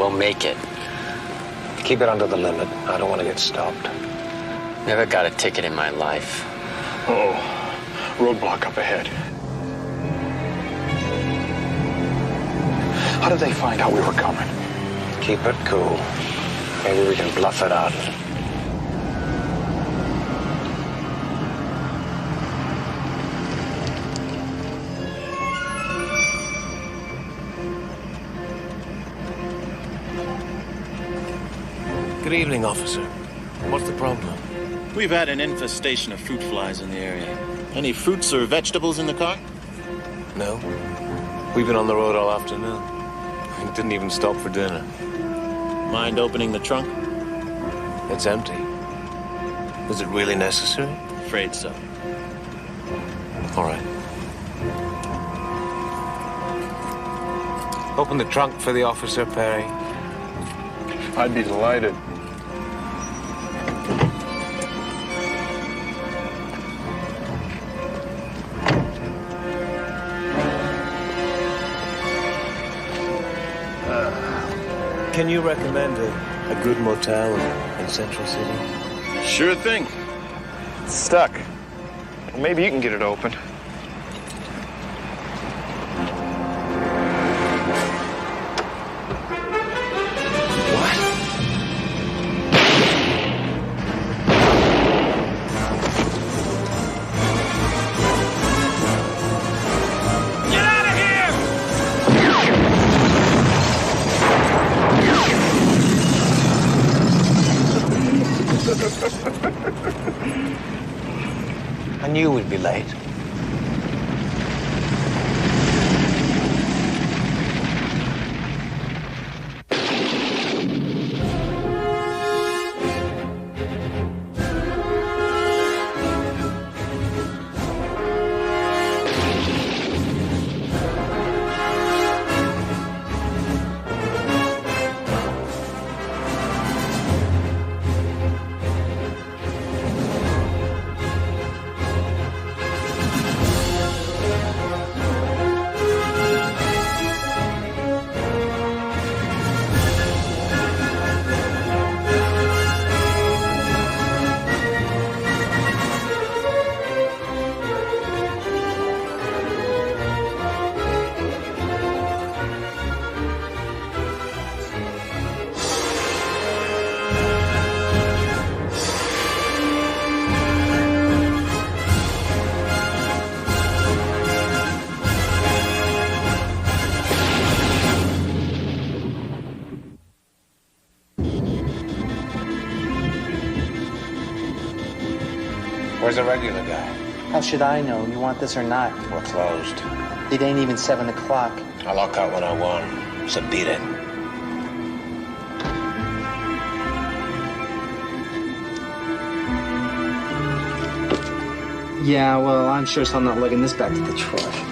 won't make it. Keep it under the limit. I don't want to get stopped. Never got a ticket in my life. Uh-oh. Roadblock up ahead. How did they find out we were coming? Keep it cool. Maybe we can bluff it out. Good evening, officer. What's the problem? We've had an infestation of fruit flies in the area. Any fruits or vegetables in the car? No. We've been on the road all afternoon. We didn't even stop for dinner. Mind opening the trunk? It's empty. Is it really necessary? Afraid so. All right. Open the trunk for the officer, Perry. I'd be delighted. Can you recommend a good motel in Central City? Sure thing. It's stuck. Well, maybe you can get it open. I knew we'd be late. Where's the regular guy? How should I know? You want this or not? We're closed. It ain't even 7 o'clock. I'll lock out when I want, so beat it. Yeah, well, I'm sure so I'm not lugging this back to the trash.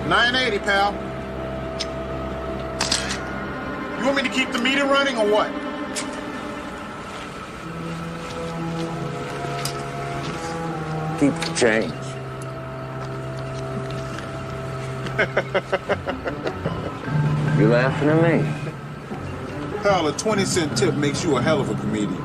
$9.80, pal. You want me to keep the meter running or what? Keep the change. You laughing at me? Pal, a 20-cent tip makes you a hell of a comedian.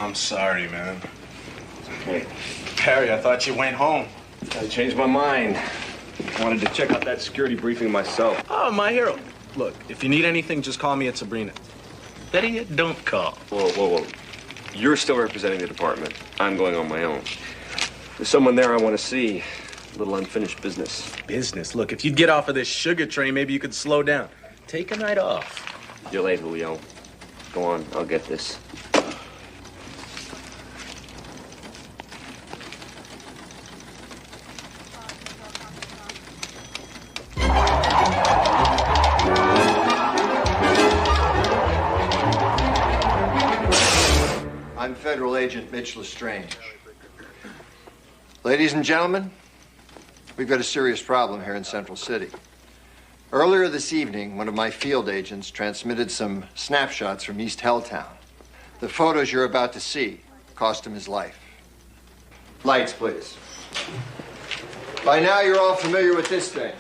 I'm sorry, man. Hey, Harry, I thought you went home. I changed my mind. I wanted to check out that security briefing myself. Oh, my hero. Look, if you need anything, just call me at Sabrina. Better yet, don't call. Whoa. You're still representing the department. I'm going on my own. There's someone there I want to see. A little unfinished business. Business? Look, if you'd get off of this sugar train, maybe you could slow down. Take a night off. You're late, Julio. Go on, I'll get this. I'm Federal Agent Mitch Lestrange. Ladies and gentlemen, we've got a serious problem here in Central City. Earlier this evening, one of my field agents transmitted some snapshots from East Helltown. The photos you're about to see cost him his life. Lights, please. By now, you're all familiar with this thing.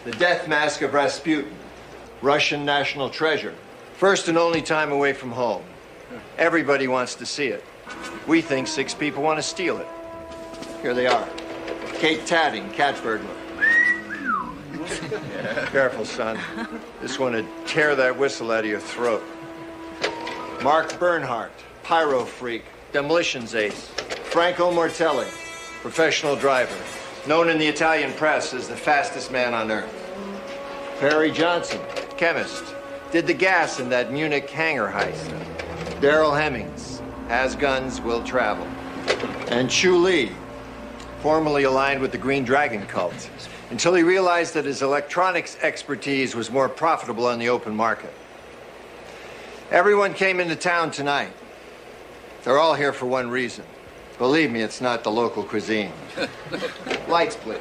The death mask of Rasputin, Russian national treasure. First and only time away from home. Everybody wants to see it. We think 6 people want to steal it. Here they are. Kate Tatting, cat burglar. Careful, son. This one would tear that whistle out of your throat. Mark Bernhardt, pyro freak, demolitions ace. Franco Mortelli, professional driver, known in the Italian press as the fastest man on earth. Perry Johnson, chemist, did the gas in that Munich hangar heist. Darrell Hemmings, has guns, will travel. And Chu Lee, formerly aligned with the Green Dragon cult, until he realized that his electronics expertise was more profitable on the open market. Everyone came into town tonight. They're all here for one reason. Believe me, it's not the local cuisine. Lights, please.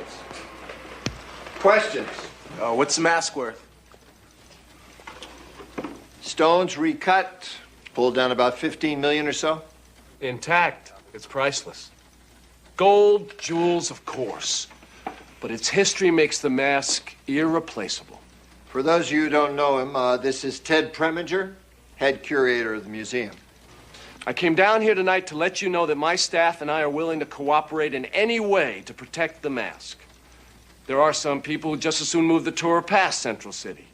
Questions? What's the mask worth? Stones recut, pulled down about 15 million or so. Intact. It's priceless. Gold, jewels, of course. But its history makes the mask irreplaceable. For those of you who don't know him, this is Ted Preminger, head curator of the museum. I came down here tonight to let you know that my staff and I are willing to cooperate in any way to protect the mask. There are some people who just as soon move the tour past Central City.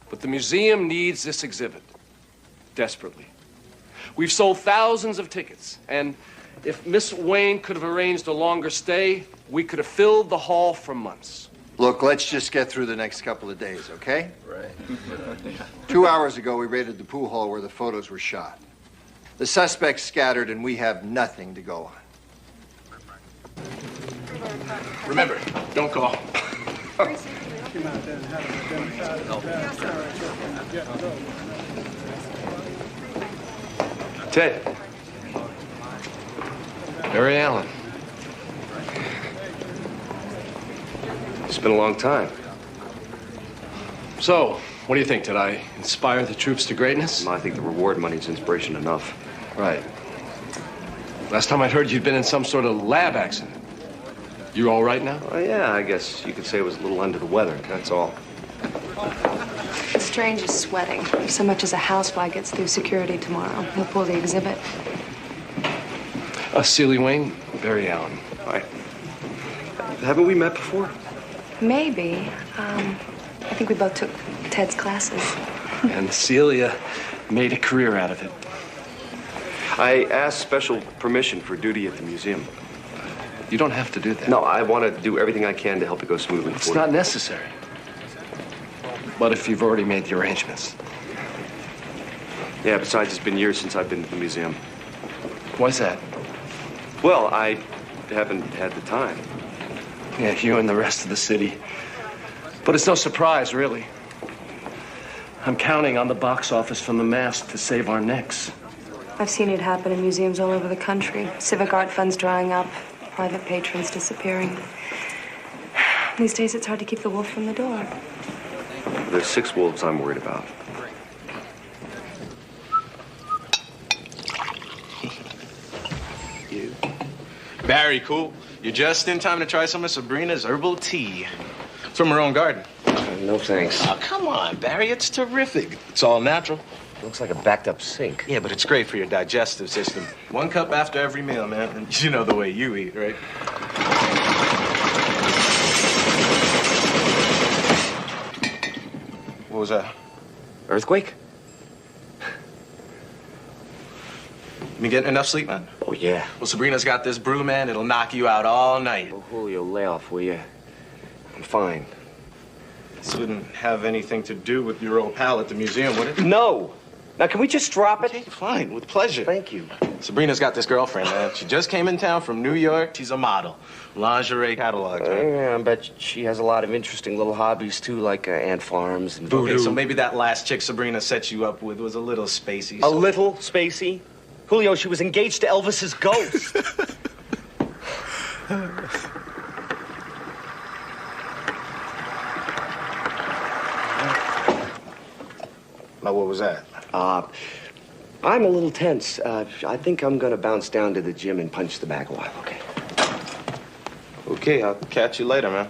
But the museum needs this exhibit. Desperately. We've sold thousands of tickets, and if Miss Wayne could have arranged a longer stay, we could have filled the hall for months. Look, let's just get through the next couple of days, okay? Right. 2 hours ago, we raided the pool hall where the photos were shot. The suspects scattered, and we have nothing to go on. Remember, don't call. Ted. Barry Allen. It's been a long time. So, what do you think? Did I inspire the troops to greatness? I think the reward money's inspiration enough. Right. Last time I'd heard you'd been in some sort of lab accident. You all right now? Oh, yeah, I guess you could say I was a little under the weather, that's all. Strange is sweating. If so much as a housefly gets through security tomorrow, he'll pull the exhibit. Celie Wayne, Barry Allen. Hi. Haven't we met before? Maybe. I think we both took Ted's classes. And Celia made a career out of it. I asked special permission for duty at the museum. You don't have to do that. No, I want to do everything I can to help it go smoothly. It's not necessary. But if you've already made the arrangements. Yeah, besides, it's been years since I've been to the museum. Why's that? Well, I haven't had the time. Yeah, you and the rest of the city. But it's no surprise, really. I'm counting on the box office from the mask to save our necks. I've seen it happen in museums all over the country. Civic art funds drying up, private patrons disappearing. These days, it's hard to keep the wolf from the door. There's 6 wolves I'm worried about. You. Barry, cool. You're just in time to try some of Sabrina's herbal tea. It's from her own garden. No thanks. Oh, come on, Barry. It's terrific. It's all natural. Looks like a backed up sink. Yeah, but it's great for your digestive system. 1 cup after every meal, man. And you know the way you eat, right? What was that? Earthquake? You been getting enough sleep, man? Oh, yeah. Well, Sabrina's got this brew, man. It'll knock you out all night. Oh, Julio, lay off, will you? I'm fine. This wouldn't have anything to do with your old pal at the museum, would it? No. Now, can we just drop it? Okay, fine, with pleasure. Thank you. Sabrina's got this girlfriend, man. She just came in town from New York. She's a model. Lingerie catalogs, man. Yeah, I bet she has a lot of interesting little hobbies, too, like ant farms and voodoo. Okay, so maybe that last chick Sabrina set you up with was a little spacey. A little spacey? Julio, she was engaged to Elvis's ghost. Now, what was that? I'm a little tense. I think I'm gonna bounce down to the gym and punch the bag a while, okay? Okay, I'll catch you later, man.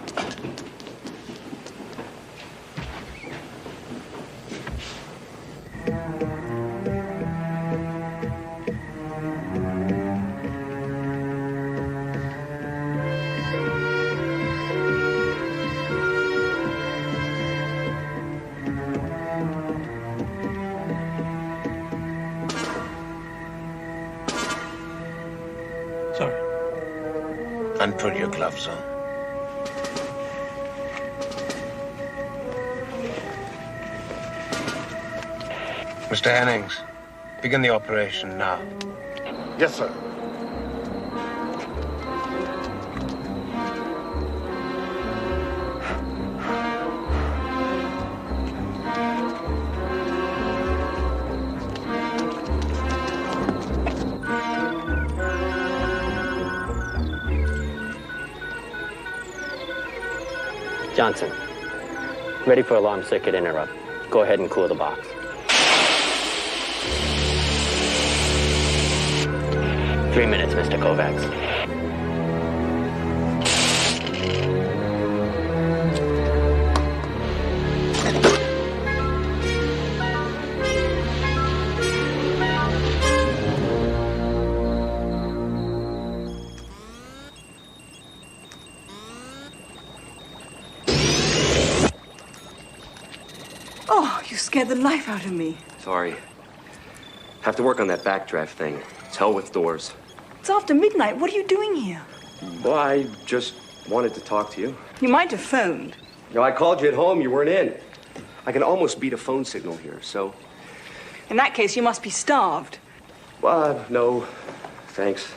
And put your gloves on. Mr. Hennings, begin the operation now. Yes, sir. Johnson, ready for alarm circuit interrupt. Go ahead and cool the box. Three minutes, Mr. Kovacs. Oh, you scared the life out of me. Sorry. Have to work on that backdraft thing. It's hell with doors. It's after midnight. What are you doing here? Well, I just wanted to talk to you. You might have phoned. You know, I called you at home. You weren't in. I can almost beat a phone signal here, so... In that case, you must be starved. Well, no. Thanks.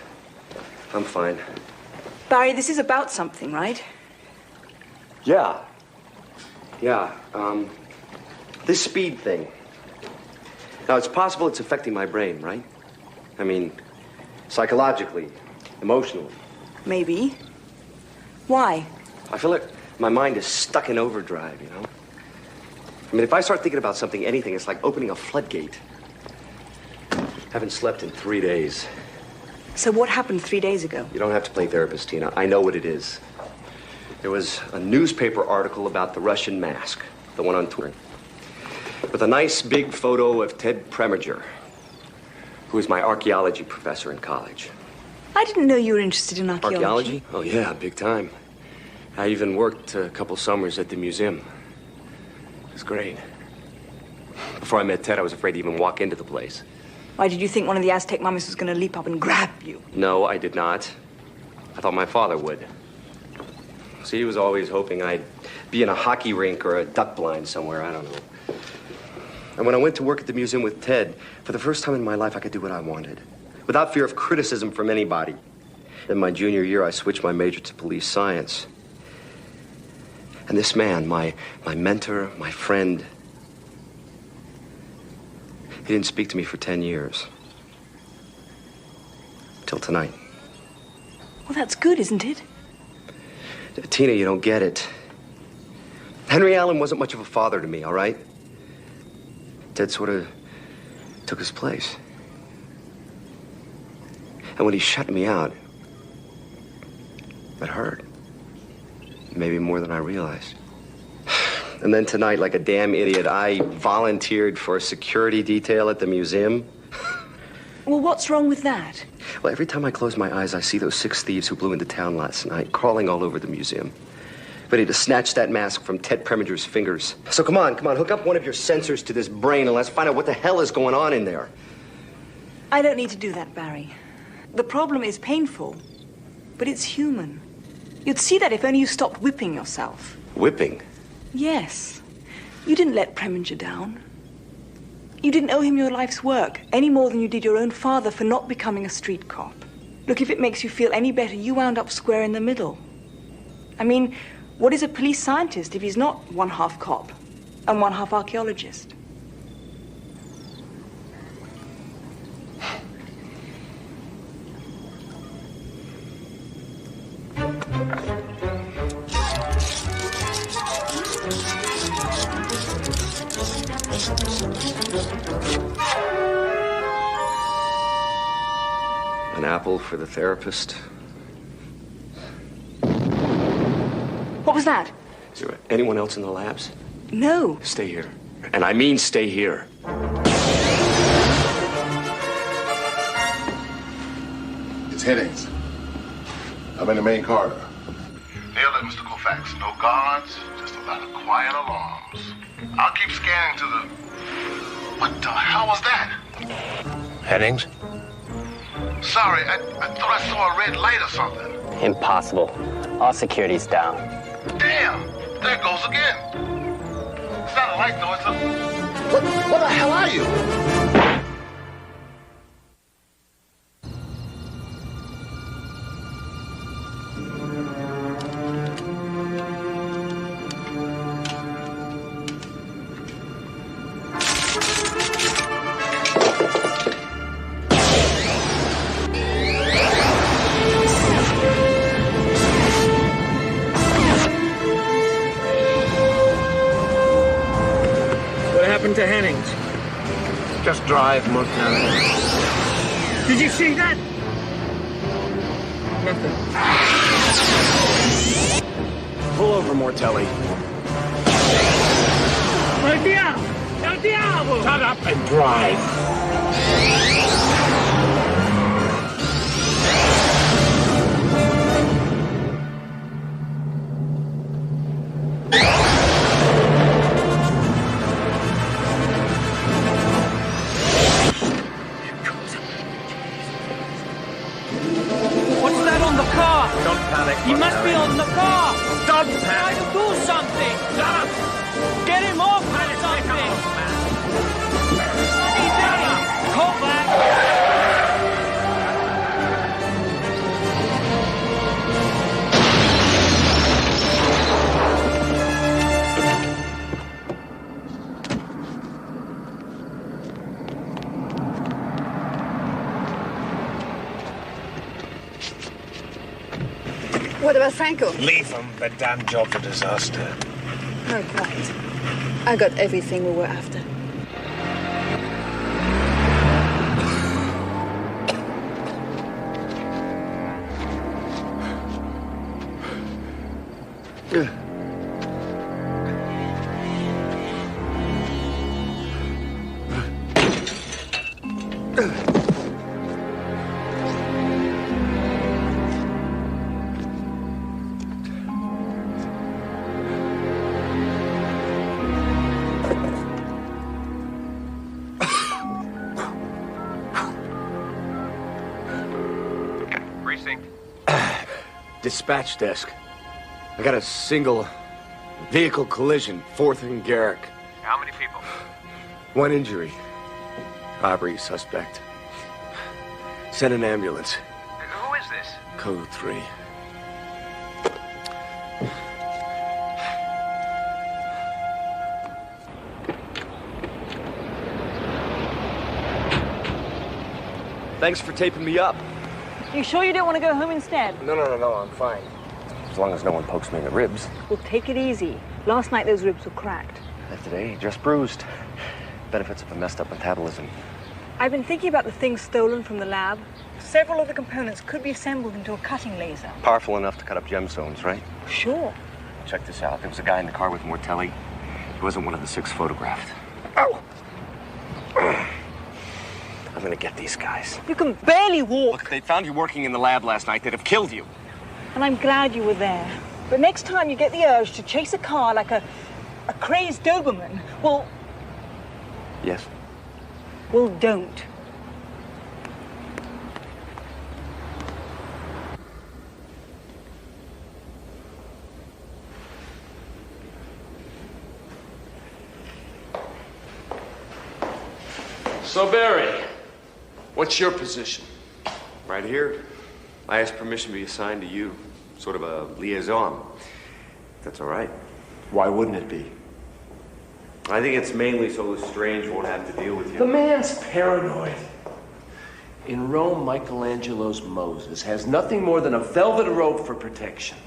I'm fine. Barry, this is about something, right? Yeah. Yeah, this speed thing. Now, it's possible it's affecting my brain, right? I mean, psychologically, emotionally. Maybe. Why? I feel like my mind is stuck in overdrive, you know? I mean, if I start thinking about something, anything, it's like opening a floodgate. Haven't slept in 3 days. So what happened 3 days ago? You don't have to play therapist, Tina. I know what it is. There was a newspaper article about the Russian mask, the one on tour, with a nice big photo of Ted Preminger, who was my archaeology professor in college. I didn't know you were interested in archaeology. Archaeology? Oh, yeah, big time. I even worked a couple summers at the museum. It was great. Before I met Ted, I was afraid to even walk into the place. Why, did you think one of the Aztec mummies was going to leap up and grab you? No, I did not. I thought my father would. See, he was always hoping I'd be in a hockey rink or a duck blind somewhere, I don't know. And when I went to work at the museum with Ted, for the first time in my life, I could do what I wanted, without fear of criticism from anybody. In my junior year, I switched my major to police science. And this man, my mentor, my friend, he didn't speak to me for 10 years. Till tonight. Well, that's good, isn't it? Tina, you don't get it. Henry Allen wasn't much of a father to me, all right? Ted sort of took his place. And when he shut me out, it hurt. Maybe more than I realized. And then tonight, like a damn idiot, I volunteered for a security detail at the museum. Well, what's wrong with that? Well, every time I close my eyes, I see those 6 thieves who blew into town last night, crawling all over the museum, ready to snatch that mask from Ted Preminger's fingers. So come on, hook up one of your sensors to this brain and let's find out what the hell is going on in there. I don't need to do that, Barry. The problem is painful, but it's human. You'd see that if only you stopped whipping yourself. Whipping? Yes. You didn't let Preminger down. You didn't owe him your life's work, any more than you did your own father for not becoming a street cop. Look, if it makes you feel any better, you wound up square in the middle. I mean, what is a police scientist if he's not one half cop and one half archaeologist? An apple for the therapist. What was that? Is there anyone else in the labs? No. Stay here. And I mean stay here. It's Hennings. I'm in the main corridor. Nailed it, Mr. Koufax. No guards, just a lot of quiet alarms. I'll keep scanning to the... What the hell was that? Hennings? Sorry, I thought I saw a red light or something. Impossible. All security's down. Damn! There it goes again. It's not a light, though. It's a... What the hell are you? To Hennings. Just drive, Mortelli. Did you see that? Nothing. Pull over, Mortelli. El diablo! El diablo! Shut up and drive. He must be on the car! Don't Try to do something! Get him off or something! He's there! Call back! What about Franco? Leave him. The damn job's a disaster. No, quite. I got everything we were after. Dispatch desk. I got a single vehicle collision, 4th and Garrick. How many people? 1 injury. Robbery suspect. Send an ambulance. Who is this? Code 3. Thanks for taping me up. You sure you don't want to go home instead? No, I'm fine. As long as no one pokes me in the ribs. Well, take it easy. Last night those ribs were cracked. And today, just bruised. Benefits of a messed up metabolism. I've been thinking about the things stolen from the lab. Several of the components could be assembled into a cutting laser. Powerful enough to cut up gemstones, right? Sure. Check this out. There was a guy in the car with Mortelli. wasn't one of the 6 photographed. Ow! I'm gonna get these guys. You can barely walk. Look, if they'd found you working in the lab last night, they'd have killed you. And I'm glad you were there. But next time you get the urge to chase a car like a crazed Doberman, well... Yes? Well, don't. So, Barry, what's your position? Right here. I asked permission to be assigned to you. Sort of a liaison. That's all right. Why wouldn't it be? I think it's mainly so Lestrange won't have to deal with you. The man's paranoid. In Rome, Michelangelo's Moses has nothing more than a velvet rope for protection.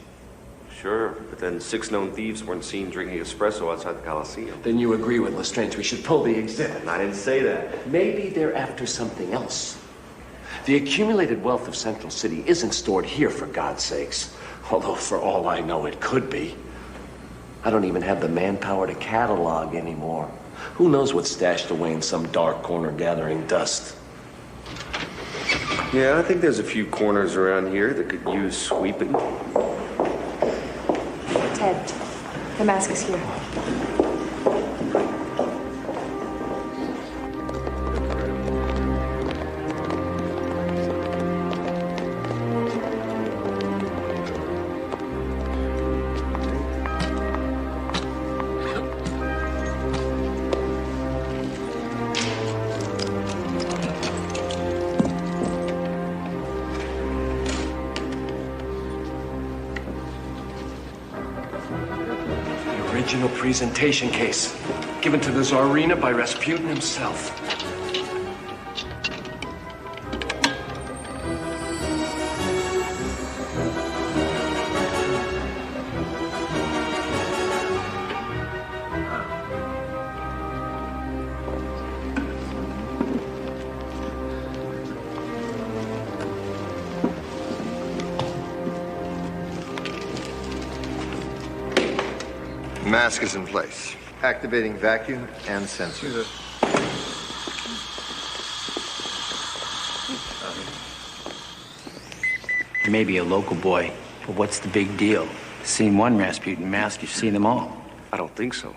Sure, but then 6 known thieves weren't seen drinking espresso outside the Colosseum. Then you agree with Lestrange we should pull the exhibit. I didn't say that. Maybe they're after something else. The accumulated wealth of Central City isn't stored here, for God's sakes. Although, for all I know, it could be. I don't even have the manpower to catalog anymore. Who knows what's stashed away in some dark corner gathering dust? Yeah, I think there's a few corners around here that could use sweeping. Ted, the mask is here. Original presentation case, given to the Tsarina by Rasputin himself. Mask is in place. Activating vacuum and sensors. You may be a local boy, but what's the big deal? Seen one Rasputin mask, you've seen them all. I don't think so.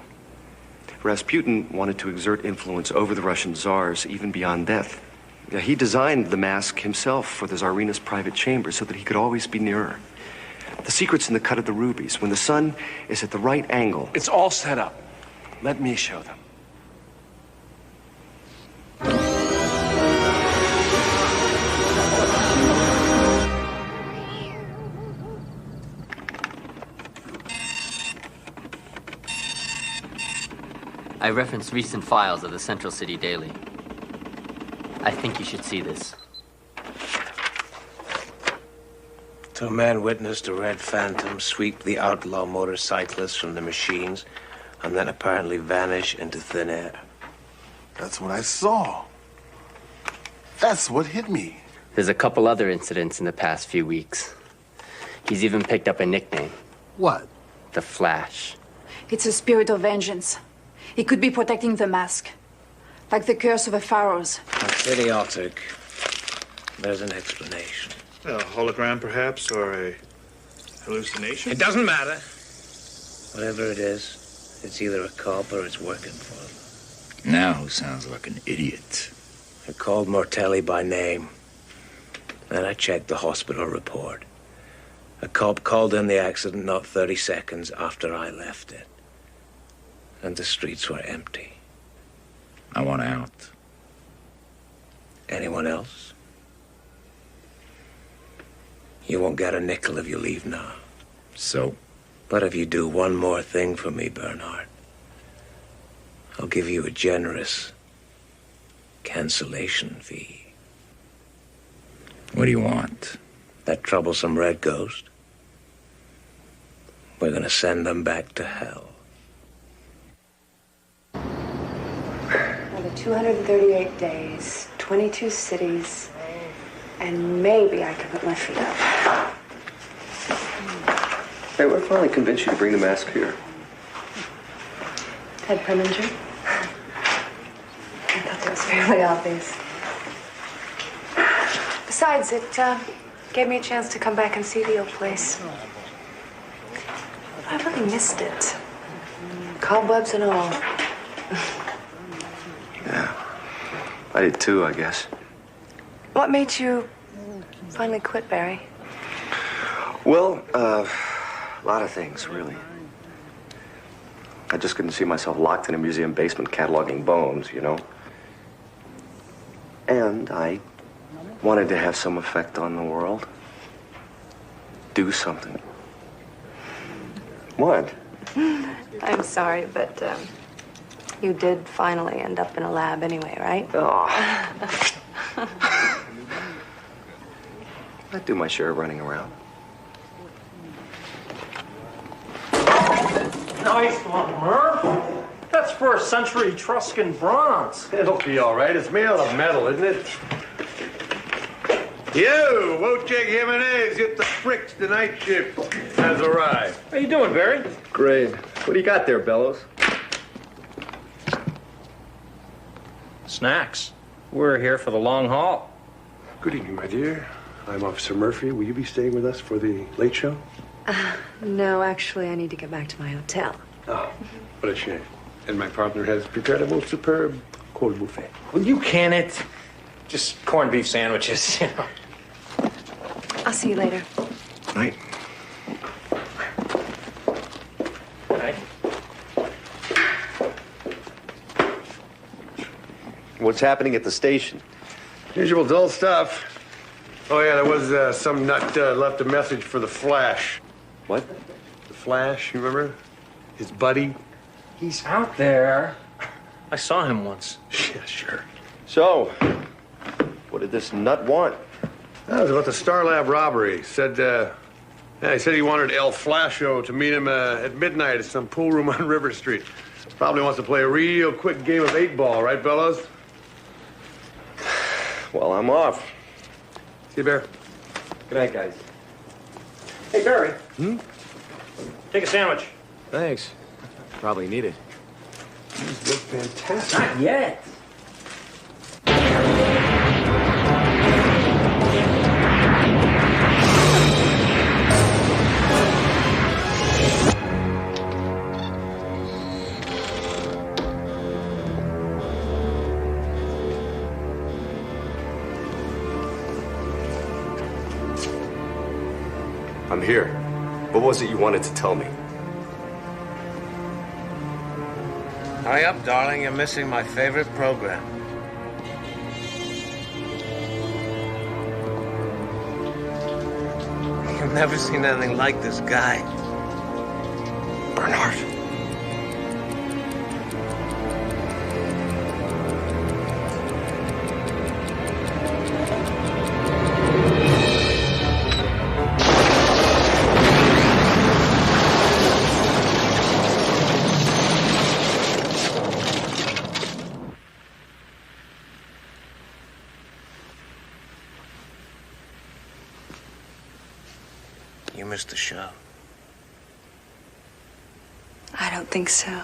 Rasputin wanted to exert influence over the Russian czars, even beyond death. He designed the mask himself for the Tsarina's private chamber so that he could always be near her. The secret's in the cut of the rubies. When the sun is at the right angle... It's all set up. Let me show them. I referenced recent files of the Central City Daily. I think you should see this. 2 men witnessed a red phantom sweep the outlaw motorcyclists from the machines and then apparently vanish into thin air. That's what I saw. That's what hit me. There's a couple other incidents in the past few weeks. He's even picked up a nickname. What? The Flash. It's a spirit of vengeance. He could be protecting the mask. Like the curse of the pharaohs. That's idiotic. There's an explanation. A hologram, perhaps, or a hallucination? It doesn't matter. Whatever it is, it's either a cop or it's working for him. Now sounds like an idiot. I called Mortelli by name. Then I checked the hospital report. A cop called in the accident not 30 seconds after I left it. And the streets were empty. I want out. Anyone else? You won't get a nickel if you leave now. So? But if you do one more thing for me, Bernhardt, I'll give you a generous cancellation fee. What do you want? That troublesome red ghost. We're gonna send them back to hell. Another 238 days, 22 cities, and maybe I can put my feet up. Hey, what finally convinced you to bring the mask here? Head Preminger. I thought that was fairly obvious. Besides, it gave me a chance to come back and see the old place. I really missed it. Cobwebs and all. Yeah, I did too, I guess. What made you finally quit, Barry? Well, a lot of things, really. I just couldn't see myself locked in a museum basement cataloging bones, you know? And I wanted to have some effect on the world. Do something. What? I'm sorry, but you did finally end up in a lab anyway, right? Oh. I do my share of running around. Nice one, Murph. That's first-century Etruscan bronze. It'll be all right. It's made out of metal, isn't it? You, Wojciech Jimenez, hit the fricks. The night shift has arrived. How you doing, Barry? Great. What do you got there, Bellows? Snacks. We're here for the long haul. Good evening, my dear. I'm Officer Murphy. Will you be staying with us for the late show? No, actually, I need to get back to my hotel. Oh, what a shame. And my partner has prepared a most superb cold buffet. Will you can it? Just corned beef sandwiches, you know. I'll see you later. Night. Night. What's happening at the station? Usual dull stuff. Oh, yeah, there was some nut left a message for the Flash. What? The Flash, you remember? His buddy. He's out there. I saw him once. Yeah, sure. So, what did this nut want? That was about the Star Lab robbery. He said he wanted El Flasho to meet him at midnight at some pool room on River Street. Probably wants to play a real quick game of 8-ball, right, Bellows? Well, I'm off. See you, Bear. Good night, guys. Hey, Barry. Take a sandwich. Thanks. Probably need it. These look fantastic. Not yet. I'm here. What was it you wanted to tell me? Hurry up, darling. You're missing my favorite program. You've never seen anything like this guy. Bernhardt. You missed the show. I don't think so.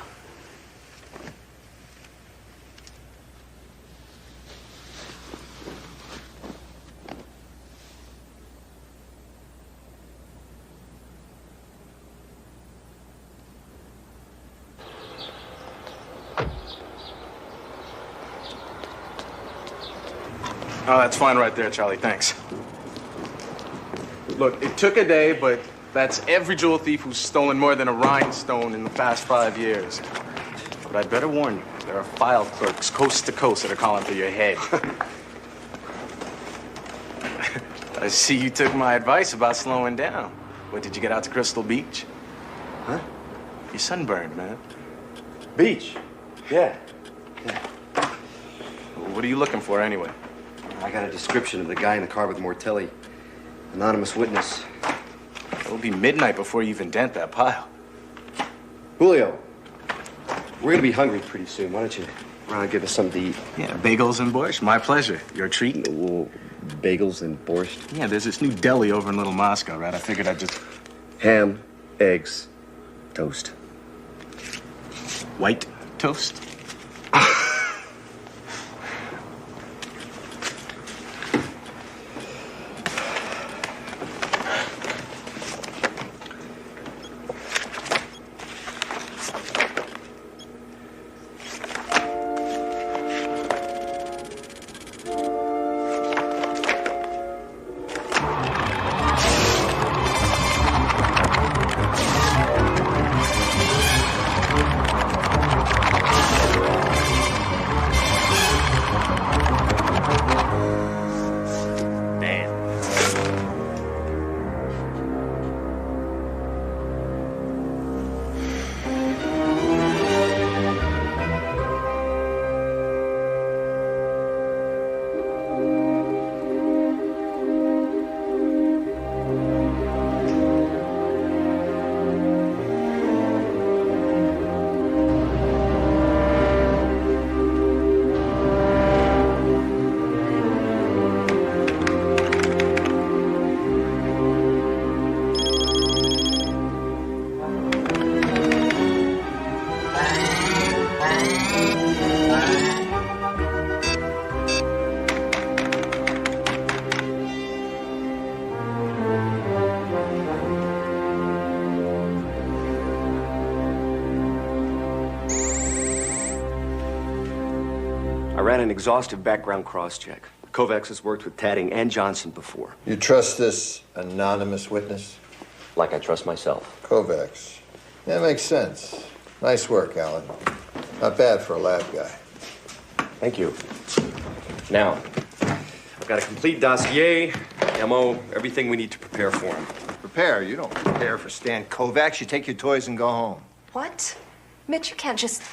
Oh, that's fine right there, Charlie. Thanks. Look, it took a day, but that's every jewel thief who's stolen more than a rhinestone in the past 5 years. But I'd better warn you, there are file clerks coast to coast that are calling for your head. I see you took my advice about slowing down. What, did you get out to Crystal Beach? Huh? You're sunburned, man. Beach. Yeah. What are you looking for, anyway? I got a description of the guy in the car with Mortelli. Anonymous witness. It'll be midnight before you even dent that pile. Julio, we're gonna be hungry pretty soon. Why don't you give us something to eat? Yeah, bagels and borscht. My pleasure. Your treat? Well, bagels and borscht? Yeah, there's this new deli over in Little Moscow, right? I figured I'd just... Ham, eggs, toast. White? Toast? I ran an exhaustive background cross-check. Kovacs has worked with Tadding and Johnson before. You trust this anonymous witness? Like I trust myself. Kovacs. That makes sense. Nice work, Alan. Not bad for a lab guy. Thank you. Now, I've got a complete dossier, MO, everything we need to prepare for him. Prepare? You don't prepare for Stan Kovacs. You take your toys and go home. What? Mitch, you can't just...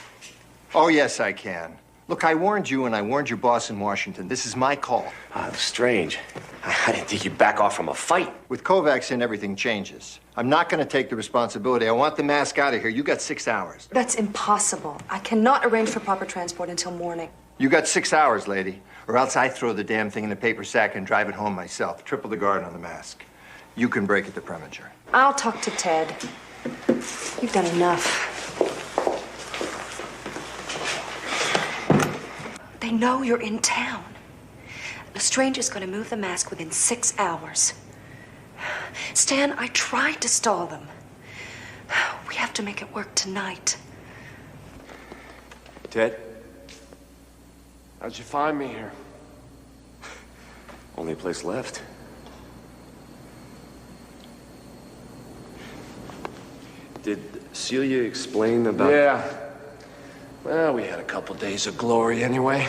Oh, yes, I can. Look, I warned you and I warned your boss in Washington. This is my call. Strange. I didn't think you'd back off from a fight. With Kovacs in, everything changes. I'm not going to take the responsibility. I want the mask out of here. You got 6 hours. That's impossible. I cannot arrange for proper transport until morning. You got 6 hours, lady. Or else I throw the damn thing in a paper sack and drive it home myself. Triple the guard on the mask. You can break it to Preminger. I'll talk to Ted. You've done enough. They know you're in town. Lestrange is going to move the mask within 6 hours. Stan, I tried to stall them. We have to make it work tonight. Ted? How'd you find me here? Only place left. Did Celia explain about... Yeah. Well, we had a couple days of glory anyway.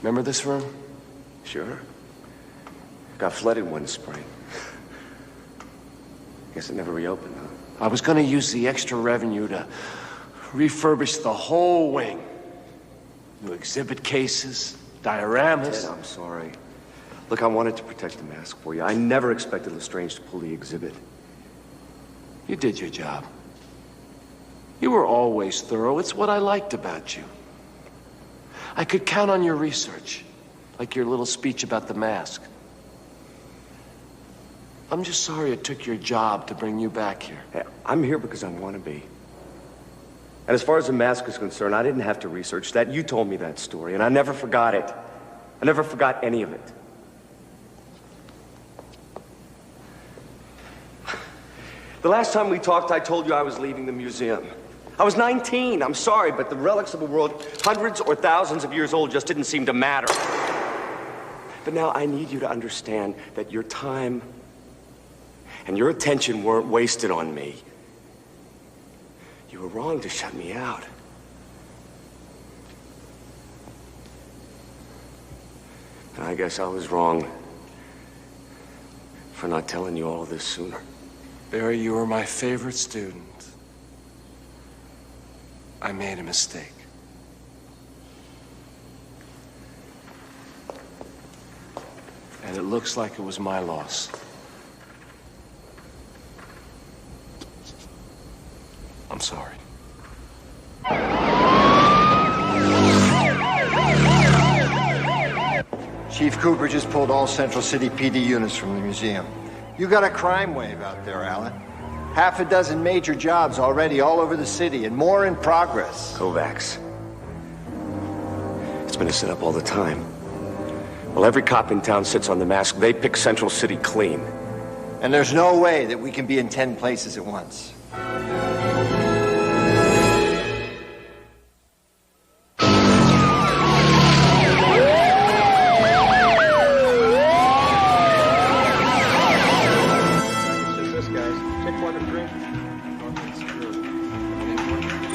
Remember this room? Sure. Got flooded one spring. Guess it never reopened, huh? I was gonna use the extra revenue to refurbish the whole wing. New exhibit cases, dioramas. Ted, I'm sorry. Look, I wanted to protect the mask for you. I never expected Lestrange to pull the exhibit. You did your job. You were always thorough. It's what I liked about you. I could count on your research, like your little speech about the mask. I'm just sorry it took your job to bring you back here. Hey, I'm here because I want to be. And as far as the mask is concerned, I didn't have to research that. You told me that story, and I never forgot it. I never forgot any of it. The last time we talked, I told you I was leaving the museum. I was 19. I'm sorry, but the relics of a world hundreds or thousands of years old just didn't seem to matter. But now I need you to understand that your time and your attention weren't wasted on me. You were wrong to shut me out. And I guess I was wrong for not telling you all this sooner. Barry, you were my favorite student. I made a mistake. And it looks like it was my loss. I'm sorry. Chief Cooper just pulled all Central City PD units from the museum. You got a crime wave out there, Alan. Half a dozen major jobs already all over the city, and more in progress. Kovacs. It's been a setup all the time. Well, every cop in town sits on the mask. They pick Central City clean. And there's no way that we can be in 10 places at once.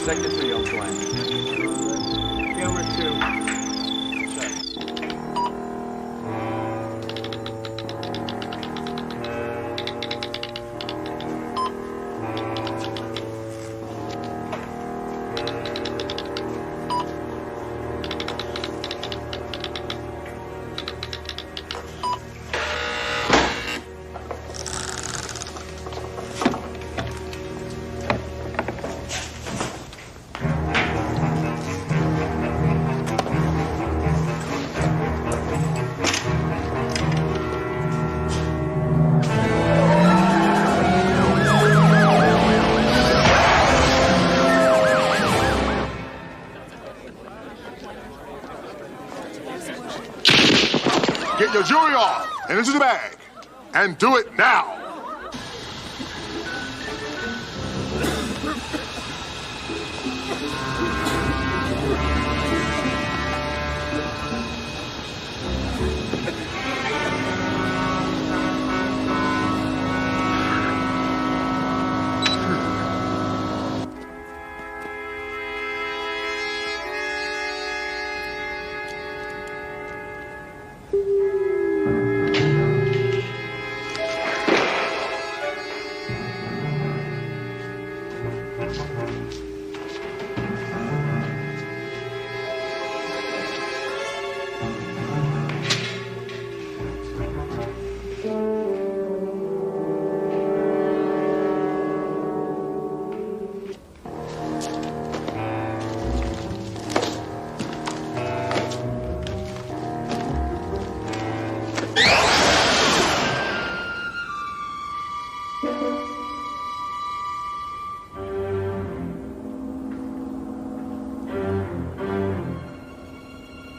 Sector 3 on flank. Camera 2. Get your jewelry off and into the bag. And do it now.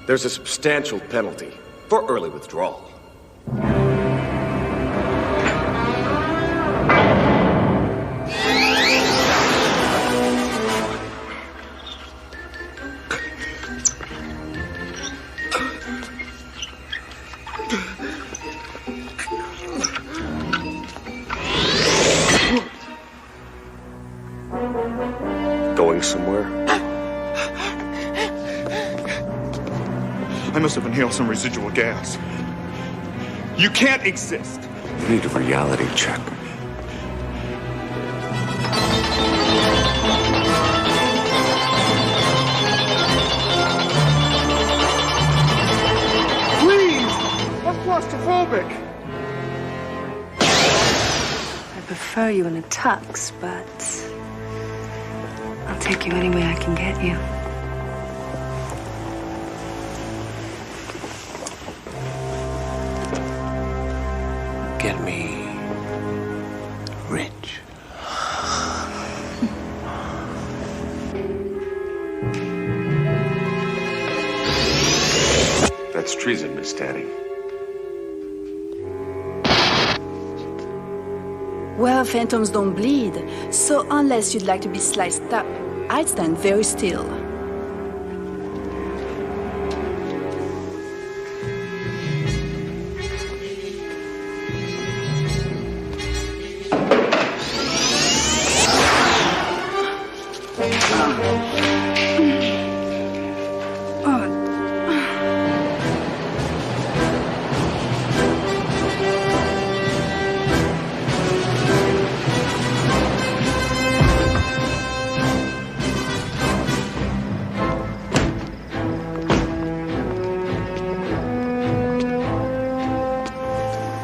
There's a substantial penalty for early withdrawal. Going somewhere? I must have inhaled some residual gas. You can't exist. You need a reality check. Please! I'm claustrophobic. I prefer you in a tux, but I'll take you any way I can get you. Get me rich. That's treason, Miss Tanny. Well, phantoms don't bleed, so unless you'd like to be sliced up, I'd stand very still.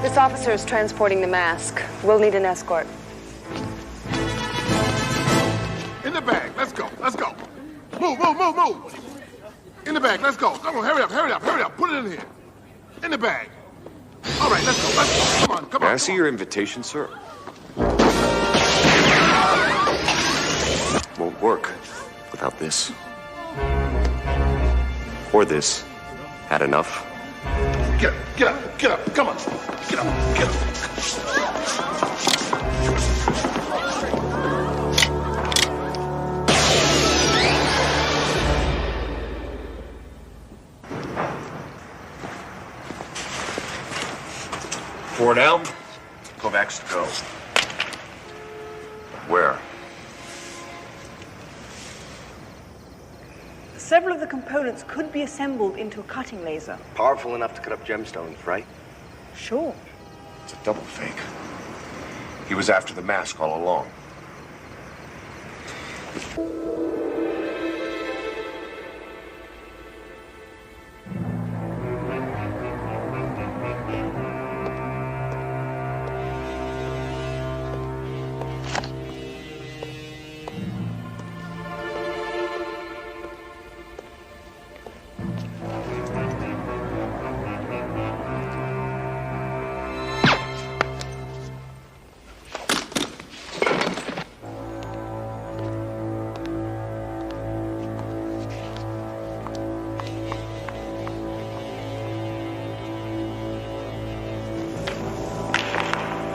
This officer is transporting the mask. We'll need an escort. In the bag. Let's go. Let's go. Move, move, move, move. In the bag. Let's go. Come on. Hurry up. Hurry up. Hurry up. Put it in here. In the bag. All right. Let's go. Let's go. Come on. Come on. May I see your invitation, sir? Won't work without this. Or this. Had enough. Get up, get up, get up, come on. Get up, get up. Four down. Kovacs to go. Where? Several of the components could be assembled into a cutting laser. Powerful enough to cut up gemstones, right? Sure. It's a double fake. He was after the mask all along.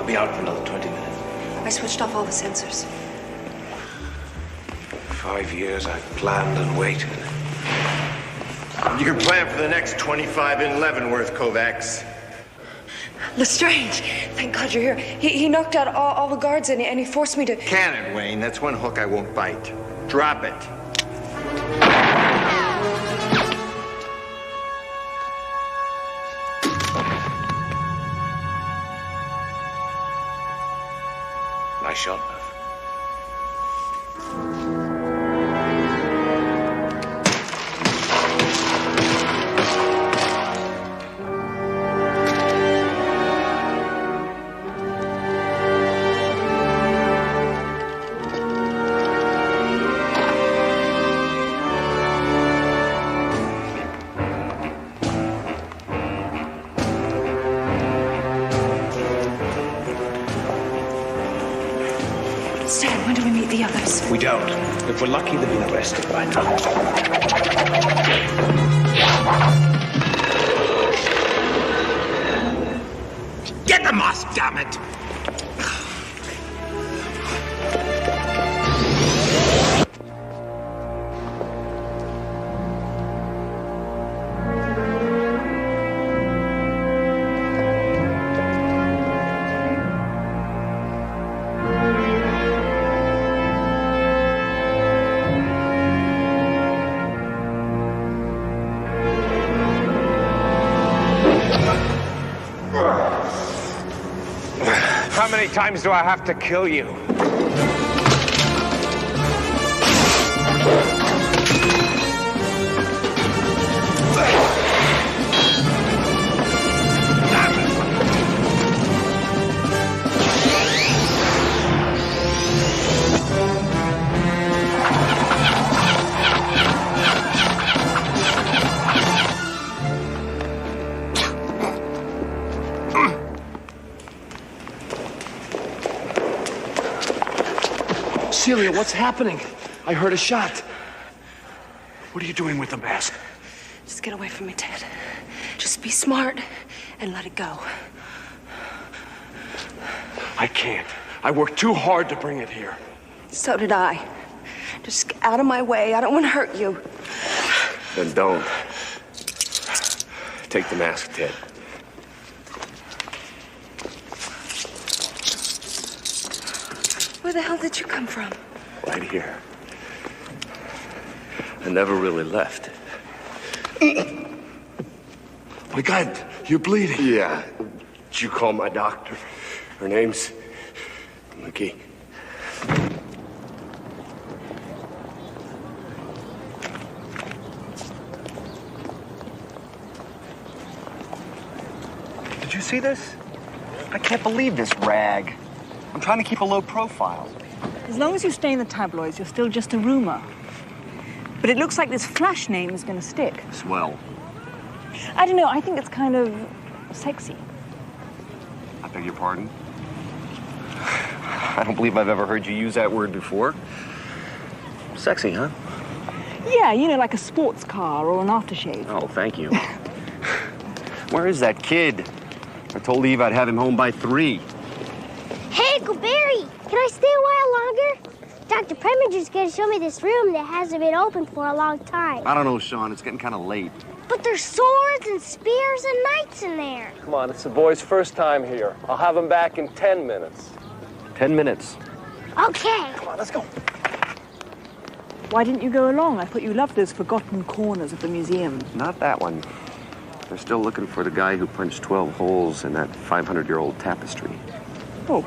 Be out for another 20 minutes. I switched off all the sensors. 5 years I've planned and waited. You can plan for the next 25 in Leavenworth, Kovacs. Lestrange, thank God you're here. He knocked out all the guards and he forced me to... Cannon, Wayne. That's one hook I won't bite. Drop it. Nice shot, Murph. Stan, when do we meet the others? We don't. If we're lucky, they've been arrested by now. Get the mask, damn it! How many times do I have to kill you? Celia, what's happening? I heard a shot. What are you doing with the mask? Just get away from me, Ted. Just be smart and let it go. I can't. I worked too hard to bring it here. So did I. Just get out of my way. I don't want to hurt you. Then don't. Take the mask, Ted. Where the hell did you come from? Right here. I never really left. My God, you're bleeding. Yeah. Did you call my doctor? Her name's McGee. Did you see this? I can't believe this rag. I'm trying to keep a low profile. As long as you stay in the tabloids, you're still just a rumor. But it looks like this Flash name is going to stick. Swell. I don't know, I think it's kind of sexy. I beg your pardon? I don't believe I've ever heard you use that word before. Sexy, huh? Yeah, you know, like a sports car or an aftershave. Oh, thank you. Where is that kid? I told Eve I'd have him home by 3. Hey, Uncle Barry, can I stay a while longer? Dr. Preminger's gonna show me this room that hasn't been open for a long time. I don't know, Sean. It's getting kind of late. But there's swords and spears and knights in there. Come on, it's the boy's first time here. I'll have him back in 10 minutes. 10 minutes. Okay. Come on, let's go. Why didn't you go along? I thought you loved those forgotten corners of the museum. Not that one. They're still looking for the guy who punched 12 holes in that 500-year-old tapestry. Oh,